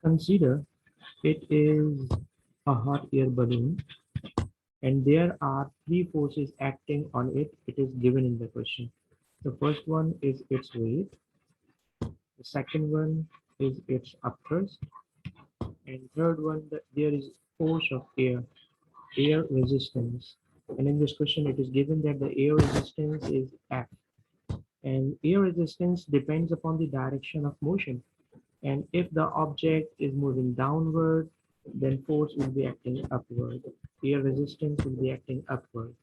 Consider it is a hot air balloon and there are three forces acting on it. It is given in the question. The first one is its weight, the second one is its upthrust, and third one there is force of air resistance. And in this question, it is given that the air resistance is F, and air resistance depends upon the direction of motion. And if the object is moving downward, then force will be acting upward. Air resistance will be acting upward.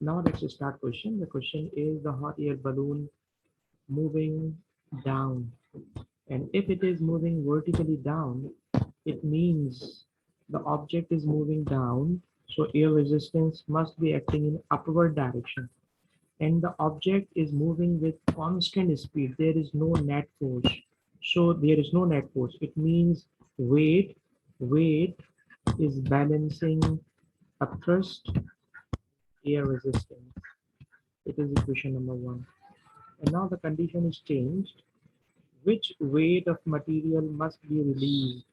Now let's start question. The question is the hot air balloon moving down. And if it is moving vertically down, it means the object is moving down. So air resistance must be acting in upward direction. And the object is moving with constant speed. There is no net force. So there is no net force. It means weight is balancing upthrust, air resistance. It is equation number one. And now the condition is changed. Which weight of material must be released?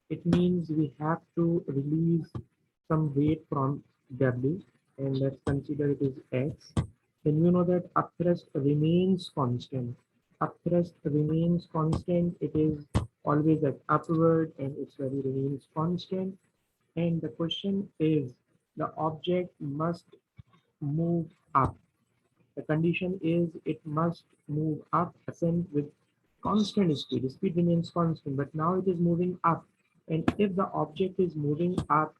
It means we have to release some weight from W, and let's consider it is X. Then you know that upthrust remains constant. Upthrust remains constant. It is always at upward and its value remains constant. And the question is the object must move up. The condition is it must move up, ascend with constant speed. Speed remains constant, but now it is moving up. And if the object is moving up,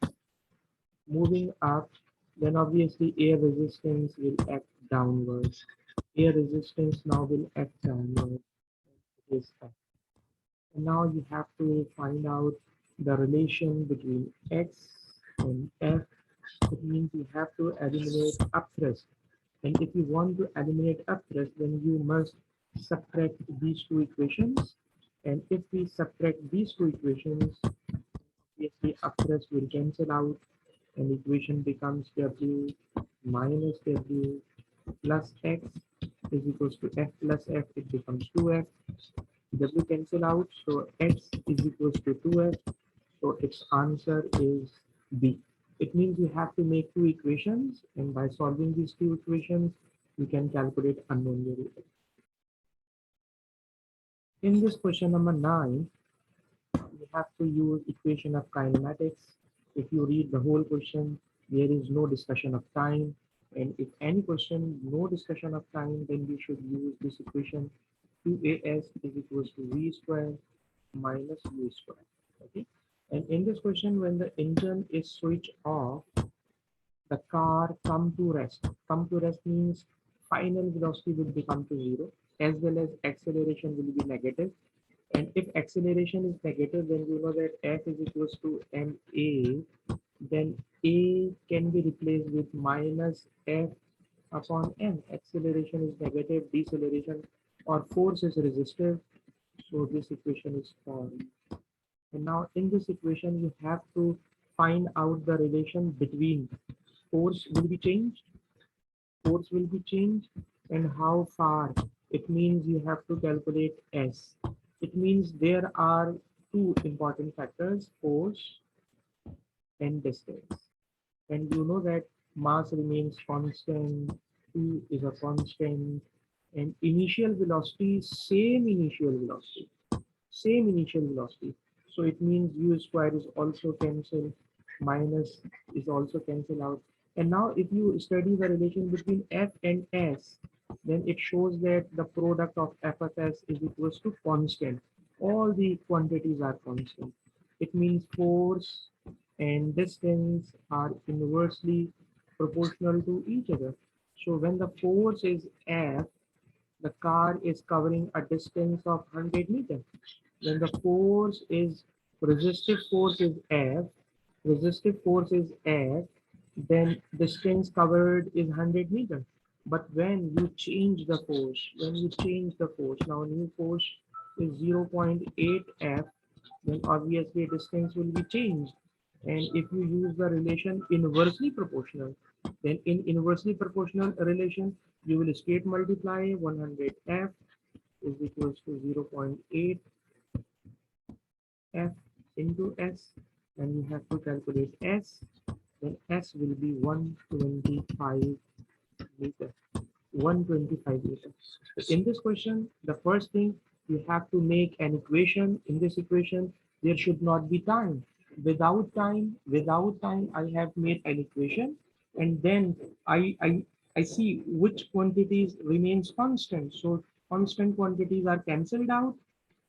then obviously air resistance will act downwards. Air resistance now will act downwards. It is F. And now you have to find out the relation between X and F. It means you have to eliminate upthrust. And if you want to eliminate upthrust, then you must subtract these two equations. And if we subtract these two equations, obviously upthrust will cancel out and equation becomes W minus W plus X is equals to F plus F. It becomes 2F. W cancel out, so X is equals to 2F. So its answer is B. It means you have to make two equations, and by solving these two equations, you can calculate unknown variable. In this question number 9, you have to use equation of kinematics. If you read the whole question, there is no discussion of time. And if any question, no discussion of time, then we should use this equation 2as is equals to v square minus u square. Okay. And in this question, when the engine is switched off, the car come to rest. Come to rest means final velocity will become to zero, as well as acceleration will be negative. And if acceleration is negative, then you know that F is equals to ma. Then a can be replaced with minus F upon m. Acceleration is negative, deceleration or force is resistive. So this equation is formed. And now in this equation, you have to find out the relation between force will be changed, and how far. It means you have to calculate S. It means there are two important factors, force and distance. And you know that mass remains constant, P is a constant, and initial velocity, same initial velocity. So it means u square is also cancelled, minus is also cancelled out. And now if you study the relation between F and S, then it shows that the product of F of S is equals to constant. All the quantities are constant. It means force and distance are inversely proportional to each other. So when the force is F, the car is covering a distance of 100 meters. When the force is resistive force is F, then distance covered is 100 meters. But when you change the force, now new force is 0.8 F, then obviously distance will be changed. And if you use the relation inversely proportional, then in inversely proportional relation, you will straight multiply 100 F is equals to 0.8 F into S, and you have to calculate S, then S will be 125 meter. 125 meters. So in this question, the first thing you have to make an equation. In this equation, there should not be time. Without time, I have made an equation, and then I see which quantities remains constant. So constant quantities are cancelled out,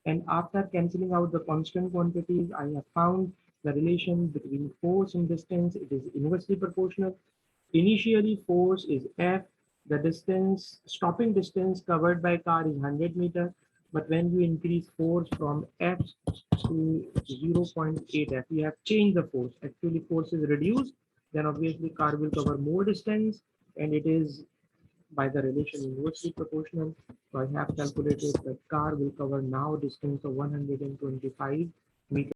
and after cancelling out the constant quantities, I have found the relation between force and distance. It is inversely proportional. Initially, force is F. The distance, stopping distance covered by car is 100 meter. But when you increase force from F to 0.8 F, you have changed the force. Actually, force is reduced. Then obviously car will cover more distance, and it is by the relation inversely proportional. So I have calculated that car will cover now distance of 125 meters.